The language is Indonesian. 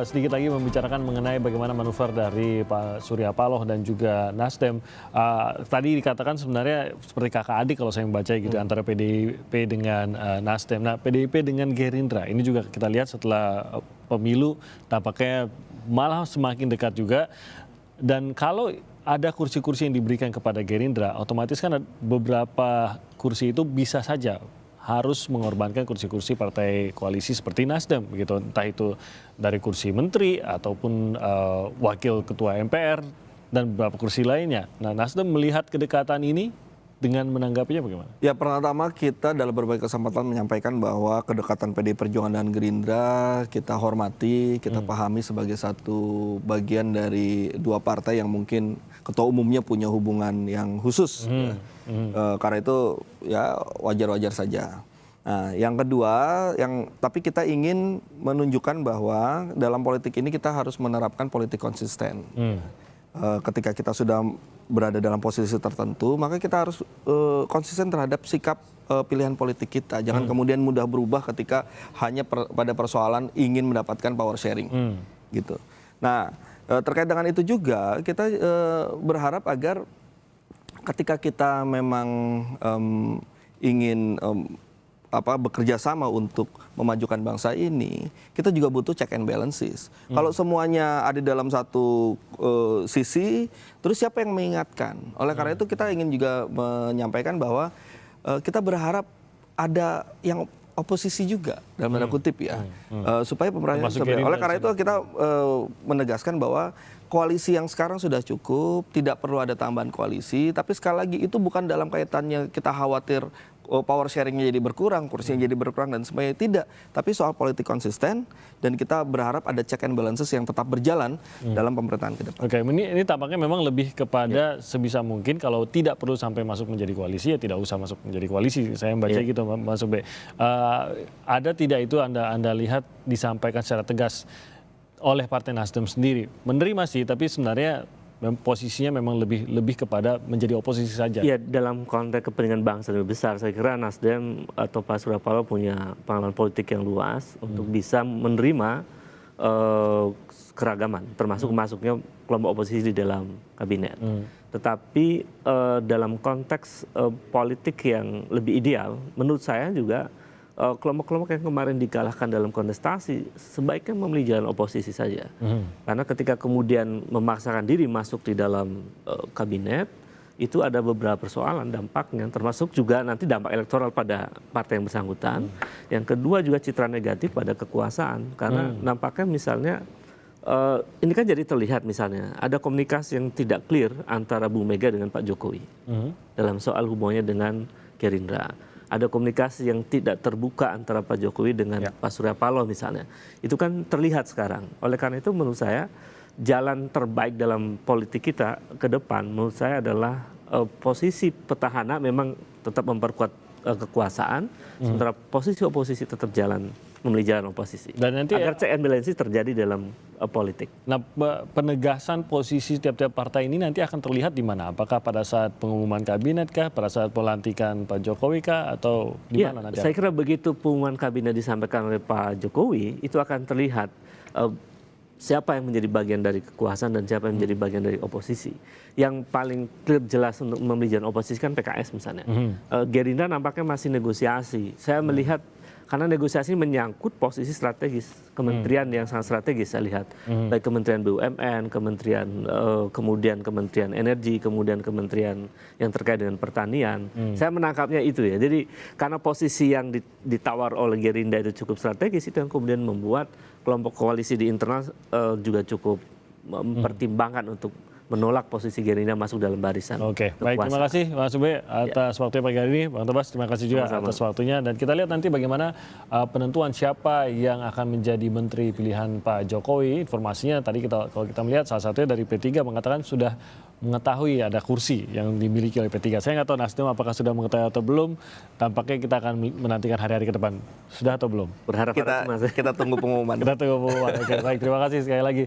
sedikit lagi membicarakan mengenai bagaimana manuver dari Pak Surya Paloh dan juga Nasdem. Tadi dikatakan sebenarnya seperti kakak adik kalau saya membaca gitu antara PDIP dengan Nasdem. Nah, PDIP dengan Gerindra ini juga kita lihat setelah pemilu tampaknya malah semakin dekat juga. Dan kalau ada kursi-kursi yang diberikan kepada Gerindra, otomatis kan beberapa kursi itu bisa saja harus mengorbankan kursi-kursi partai koalisi seperti Nasdem begitu, entah itu dari kursi menteri ataupun wakil ketua MPR dan beberapa kursi lainnya. Nah, Nasdem melihat kedekatan ini dengan menanggapinya bagaimana? Ya, pertama kita dalam berbagai kesempatan menyampaikan bahwa kedekatan PDI Perjuangan dan Gerindra kita hormati, kita pahami sebagai satu bagian dari dua partai yang mungkin ketua umumnya punya hubungan yang khusus. Karena itu ya wajar-wajar saja. Nah, yang kedua, tapi kita ingin menunjukkan bahwa dalam politik ini kita harus menerapkan politik konsisten. Ketika kita sudah berada dalam posisi tertentu, maka kita harus konsisten terhadap sikap pilihan politik kita. Jangan kemudian mudah berubah ketika hanya pada persoalan ingin mendapatkan power sharing, gitu. Nah, terkait dengan itu juga kita berharap agar ketika kita memang ingin bekerja sama untuk memajukan bangsa ini, kita juga butuh check and balances. Kalau semuanya ada dalam satu sisi, terus siapa yang mengingatkan? Oleh karena itu kita ingin juga menyampaikan bahwa kita berharap ada yang oposisi juga dalam tanda kutip ya, supaya pemerintahan. Oleh karena itu kita menegaskan bahwa koalisi yang sekarang sudah cukup, tidak perlu ada tambahan koalisi. Tapi sekali lagi itu bukan dalam kaitannya kita khawatir power sharingnya jadi berkurang, kursinya jadi berkurang dan sebagainya, tidak. Tapi soal politik konsisten dan kita berharap ada check and balances yang tetap berjalan dalam pemerintahan ke depan. Oke, ini tampaknya memang lebih kepada sebisa mungkin kalau tidak perlu sampai masuk menjadi koalisi ya tidak usah masuk menjadi koalisi. Saya membaca gitu Mas Ube. Ada tidak itu Anda lihat disampaikan secara tegas oleh Partai Nasdem sendiri? Menerima sih, tapi sebenarnya posisinya memang lebih kepada menjadi oposisi saja. Ya, dalam konteks kepentingan bangsa lebih besar, saya kira Nasdem atau Pak Surya Paloh punya pengalaman politik yang luas untuk bisa menerima keragaman, termasuk masuknya kelompok oposisi di dalam kabinet. Tetapi dalam konteks politik yang lebih ideal, menurut saya juga kelompok-kelompok yang kemarin dikalahkan dalam kontestasi sebaiknya memilih jalan oposisi saja. Karena ketika kemudian memaksakan diri masuk di dalam kabinet, itu ada beberapa persoalan dampaknya, termasuk juga nanti dampak elektoral pada partai yang bersangkutan. Yang kedua juga citra negatif pada kekuasaan, karena nampaknya misalnya ini kan jadi terlihat misalnya ada komunikasi yang tidak clear antara Bu Mega dengan Pak Jokowi dalam soal hubungannya dengan Gerindra. Ada komunikasi yang tidak terbuka antara Pak Jokowi dengan Pak Surya Paloh misalnya. Itu kan terlihat sekarang. Oleh karena itu menurut saya jalan terbaik dalam politik kita ke depan menurut saya adalah posisi petahana memang tetap memperkuat kekuasaan, sementara posisi oposisi tetap memilih jalan oposisi. Dan nanti agar check and balances terjadi dalam politik. Nah, penegasan posisi tiap-tiap partai ini nanti akan terlihat di mana? Apakah pada saat pengumuman kabinet kah, pada saat pelantikan Pak Jokowi kah, atau di mana nanti? Saya kira begitu pengumuman kabinet disampaikan oleh Pak Jokowi, itu akan terlihat siapa yang menjadi bagian dari kekuasaan dan siapa yang menjadi bagian dari oposisi. Yang paling jelas untuk memilih jalan oposisi kan PKS misalnya. Gerindra nampaknya masih negosiasi. Saya melihat karena negosiasi menyangkut posisi strategis, kementerian yang sangat strategis saya lihat. Baik Kementerian BUMN, kemudian Kementerian Energi, kemudian kementerian yang terkait dengan pertanian. Saya menangkapnya itu ya. Jadi karena posisi yang ditawar oleh Gerindra itu cukup strategis, itu yang kemudian membuat kelompok koalisi di internal juga cukup mempertimbangkan untuk menolak posisi Gerindra masuk dalam barisan. Oke, baik, terima kasih Mas Ube atas waktunya pagi hari ini. Bang Tobas, terima kasih juga atas waktunya. Dan kita lihat nanti bagaimana penentuan siapa yang akan menjadi menteri pilihan Pak Jokowi. Informasinya tadi kalau kita melihat salah satunya dari P3 mengatakan sudah mengetahui ada kursi yang dimiliki oleh P3. Saya nggak tahu Nasdem apakah sudah mengetahui atau belum. Tampaknya kita akan menantikan hari-hari ke depan. Sudah atau belum? Berharap kita tunggu pengumuman. Kita tunggu pengumuman. Oke, baik, terima kasih sekali lagi.